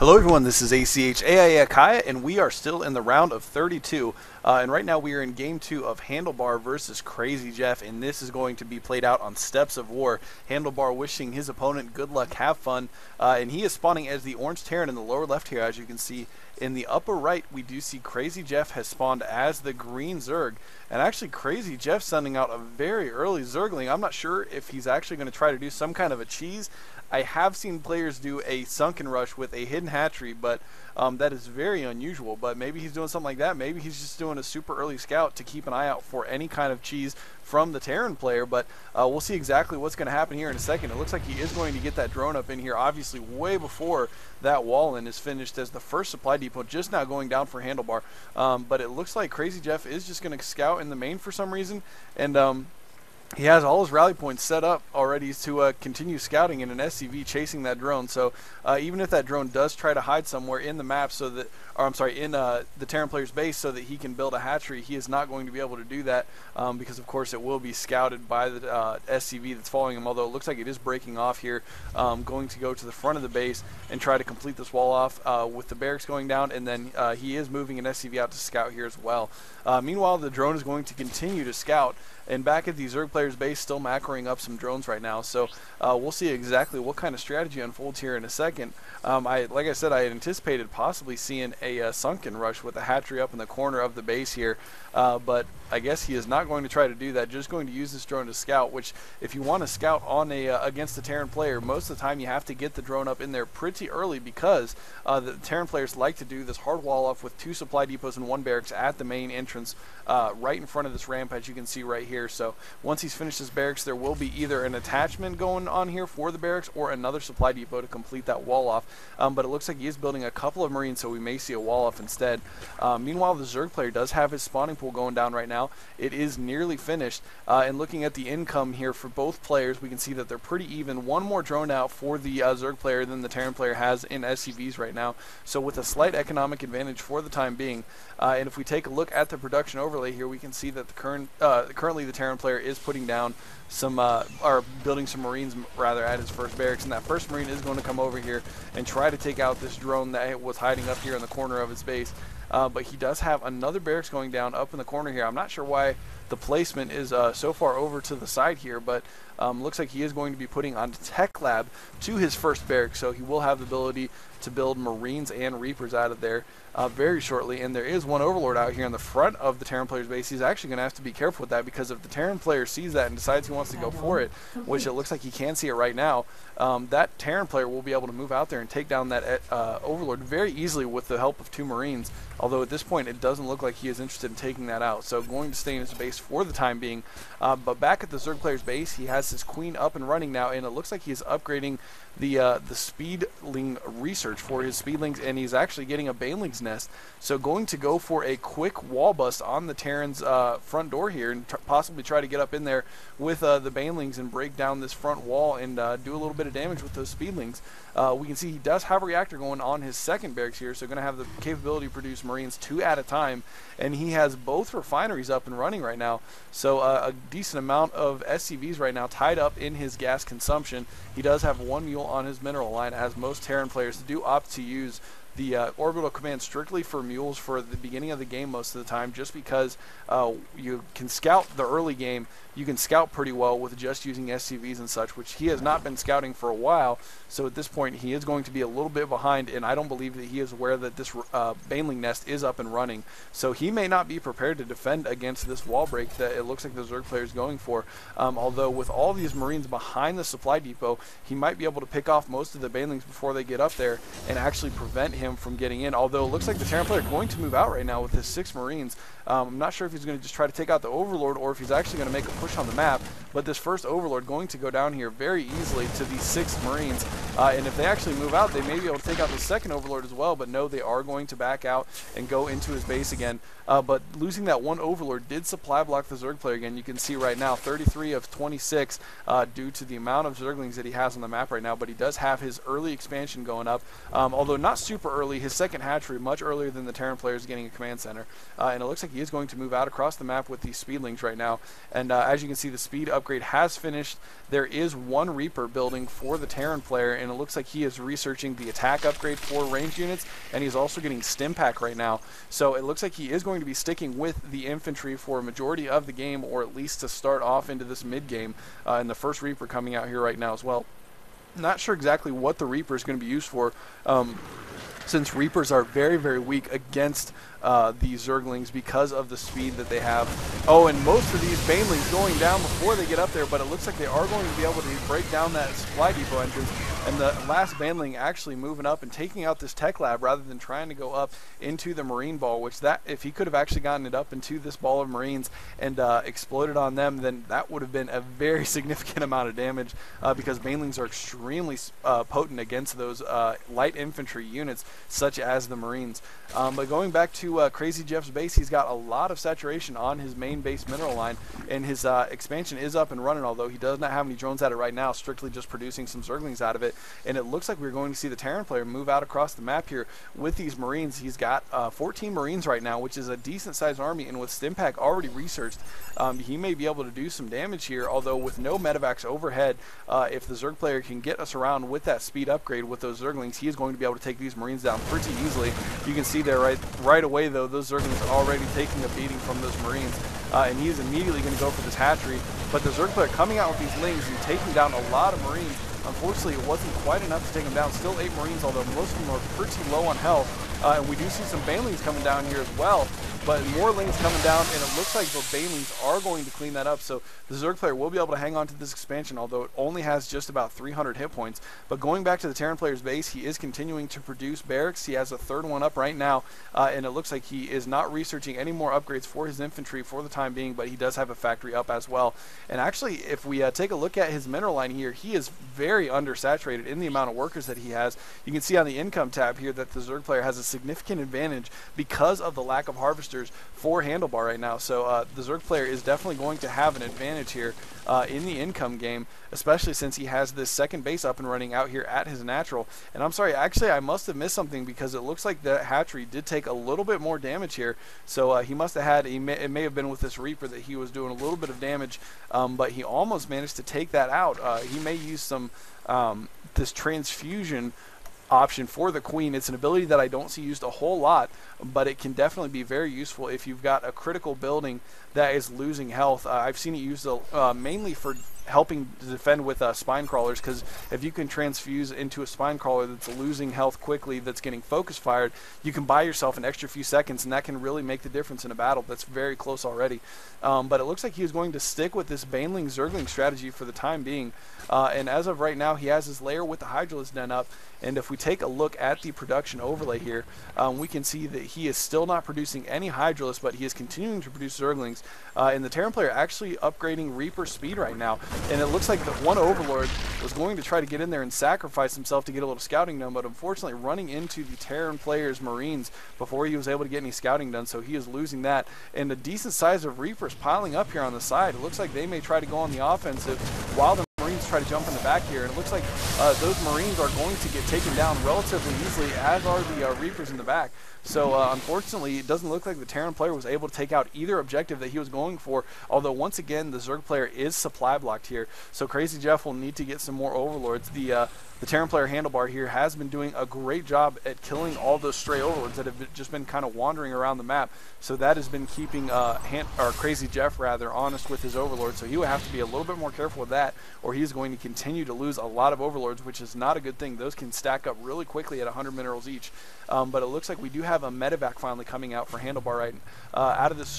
Hello everyone, this is ACHAIA Akaya, and we are still in the round of 32. And right now we are in game 2 of Handlebar versus Crazyjeff, and this is going to be played out on Steps of War. Handlebar wishing his opponent good luck, have fun, and he is spawning as the orange Terran in the lower left here, as you can see. In the upper right, we do see Crazyjeff has spawned as the green Zerg, and actually Crazyjeff sending out a very early Zergling. I'm not sure if he's actually going to try to do some kind of a cheese. I have seen players do a sunken rush with a hidden hatchery, but that is very unusual. But maybe he's doing something like that. Maybe he's just doing a super early scout to keep an eye out for any kind of cheese from the Terran player. But we'll see exactly what's going to happen here in a second. It looks like he is going to get that drone up in here, obviously way before that wall in is finished, as the first supply depot just now going down for Handlebar. But it looks like Crazyjeff is just going to scout in the main for some reason, and he has all his rally points set up already to continue scouting in an SCV chasing that drone. So even if that drone does try to hide somewhere in the map, so that, or I'm sorry, in the Terran player's base, so that he can build a hatchery, he is not going to be able to do that because of course it will be scouted by the SCV that's following him. Although it looks like it is breaking off here, going to go to the front of the base and try to complete this wall off with the barracks going down, and then he is moving an SCV out to scout here as well. Meanwhile, the drone is going to continue to scout. And back at the Zerg player's base, still macroing up some drones right now. So we'll see exactly what kind of strategy unfolds here in a second. Like I said, I had anticipated possibly seeing a sunken rush with a hatchery up in the corner of the base here. But I guess he is not going to try to do that, just going to use this drone to scout, which if you want to scout on a against a Terran player, most of the time you have to get the drone up in there pretty early, because the Terran players like to do this hard wall off with 2 supply depots and 1 barracks at the main entrance right in front of this ramp, as you can see right here. So once he's finished his barracks, there will be either an attachment going on here for the barracks or another supply depot to complete that wall off. But it looks like he is building a couple of Marines, so we may see a wall off instead. Meanwhile, the Zerg player does have his spawning pool going down right now. It is nearly finished, and looking at the income here for both players, we can see that they're pretty even. One more drone out for the Zerg player than the Terran player has in SCVs right now, so with a slight economic advantage for the time being. And if we take a look at the production overlay here, we can see that currently the Terran player is putting down some, or building some Marines rather, at his first barracks, and that first Marine is going to come over here and try to take out this drone that was hiding up here in the corner of his base. But he does have another barracks going down up in the corner here. I'm not sure why the placement is so far over to the side here, but looks like he is going to be putting on Tech Lab to his first barracks, so he will have the ability to build Marines and Reapers out of there very shortly. And there is one Overlord out here in the front of the Terran player's base. He's actually going to have to be careful with that, because if the Terran player sees that and decides he wants to go for it, which it looks like he can see it right now, that Terran player will be able to move out there and take down that Overlord very easily with the help of 2 Marines. Although at this point it doesn't look like he is interested in taking that out, so going to stay in his base for the time being. But back at the Zerg player's base, he has his Queen up and running now, and it looks like he's upgrading the speedling research for his speedlings, and he's actually getting a baneling's nest. So going to go for a quick wall bust on the Terran's front door here, and possibly try to get up in there with the banelings and break down this front wall and do a little bit of damage with those speedlings. We can see he does have a reactor going on his second barracks here, so going to have the capability to produce Marines 2 at a time, and he has both refineries up and running right now. So a decent amount of SCVs right now tied up in his gas consumption. He does have 1 mule on his mineral line, as most Terran players do opt to use the orbital command strictly for mules for the beginning of the game most of the time, just because you can scout the early game. You can scout pretty well with just using SCVs and such, which he has not been scouting for a while. So at this point he is going to be a little bit behind, and I don't believe that he is aware that this baneling nest is up and running. So he may not be prepared to defend against this wall break that it looks like the Zerg player is going for. Although with all these Marines behind the supply depot, he might be able to pick off most of the banelings before they get up there and actually prevent him from getting in. Although it looks like the Terran player is going to move out right now with his 6 Marines. I'm not sure if he's going to just try to take out the Overlord, or if he's actually going to make a push on the map. But this first Overlord going to go down here very easily to these 6 Marines. And if they actually move out, they may be able to take out the second Overlord as well. But no, they are going to back out and go into his base again. But losing that one Overlord did supply block the Zerg player again. You can see right now 33 of 26 due to the amount of Zerglings that he has on the map right now. But he does have his early expansion going up, although not super early. His second hatchery much earlier than the Terran player is getting a command center. And it looks like he is going to move out across the map with these speedlings right now. And as you can see, the speed upgrade has finished. There is one Reaper building for the Terran player, and it looks like he is researching the attack upgrade for ranged units, and he's also getting stim pack right now. So it looks like he is going to be sticking with the infantry for a majority of the game, or at least to start off into this mid game, and the first Reaper coming out here right now as well. Not sure exactly what the Reaper is going to be used for, since Reapers are very, very weak against the Zerglings because of the speed that they have. Oh, and most of these Banelings going down before they get up there, but it looks like they are going to be able to break down that supply depot entrance. And the last Baneling actually moving up and taking out this tech lab rather than trying to go up into the Marine ball, which that, if he could have actually gotten it up into this ball of Marines and exploded on them, then that would have been a very significant amount of damage, because Banelings are extremely potent against those light infantry units such as the Marines. But going back to Crazyjeff's base, he's got a lot of saturation on his main base mineral line, and his expansion is up and running, although he does not have any drones at it right now, strictly just producing some Zerglings out of it. And it looks like we're going to see the Terran player move out across the map here with these Marines. He's got 14 Marines right now, which is a decent sized army, and with Stimpack already researched, he may be able to do some damage here, although with no medevacs overhead, if the Zerg player can get us around with that speed upgrade with those Zerglings, he is going to be able to take these Marines down pretty easily. You can see there right away though, those Zerglings are already taking a beating from those Marines, and he is immediately going to go for this hatchery. But the Zerg player coming out with these Lings and taking down a lot of Marines. Unfortunately, it wasn't quite enough to take them down. Still 8 Marines, although most of them are pretty low on health. And we do see some Banelings coming down here as well. But more Lings coming down, and it looks like the Banelings are going to clean that up. So the Zerg player will be able to hang on to this expansion, although it only has just about 300 hit points. But going back to the Terran player's base, he is continuing to produce barracks. He has a third one up right now, and it looks like he is not researching any more upgrades for his infantry for the time being, but he does have a factory up as well. And actually, if we take a look at his mineral line here, he is very undersaturated in the amount of workers that he has. You can see on the income tab here that the Zerg player has a significant advantage because of the lack of harvesters for Handlebar right now. So the Zerg player is definitely going to have an advantage here in the income game, especially since he has this second base up and running out here at his natural. And I'm sorry, actually I must have missed something, because it looks like the hatchery did take a little bit more damage here. So he must have had, it may have been with this Reaper that he was doing a little bit of damage, but he almost managed to take that out. He may use some this transfusion option for the Queen. It's an ability that I don't see used a whole lot, but it can definitely be very useful if you've got a critical building that is losing health. I've seen it used mainly for helping to defend with spine crawlers, because if you can transfuse into a spine crawler that's losing health quickly, that's getting focus fired, you can buy yourself an extra few seconds, and that can really make the difference in a battle that's very close already. But it looks like he's going to stick with this Baneling Zergling strategy for the time being, and as of right now he has his lair with the Hydralisk Den up. And if we take a look at the production overlay here, we can see that he is still not producing any Hydralisk, but he is continuing to produce Zerglings. And the Terran player actually upgrading Reaper speed right now. And it looks like the one Overlord was going to try to get in there and sacrifice himself to get a little scouting done, but unfortunately running into the Terran player's Marines before he was able to get any scouting done, so he is losing that. And a decent size of Reapers piling up here on the side. It looks like they may try to go on the offensive while the Marines try to jump in the back here, and it looks like those Marines are going to get taken down relatively easily, as are the Reapers in the back. So unfortunately, it doesn't look like the Terran player was able to take out either objective that he was going for, although once again the Zerg player is supply blocked here, so Crazyjeff will need to get some more Overlords. The Terran player Handlebar here has been doing a great job at killing all those stray Overlords that have just been kind of wandering around the map, so that has been keeping Crazyjeff rather honest with his Overlords, so he will have to be a little bit more careful with that, or he's going to continue to lose a lot of Overlords, which is not a good thing. Those can stack up really quickly at 100 minerals each. But it looks like we do have a medevac finally coming out for Handlebar right out of this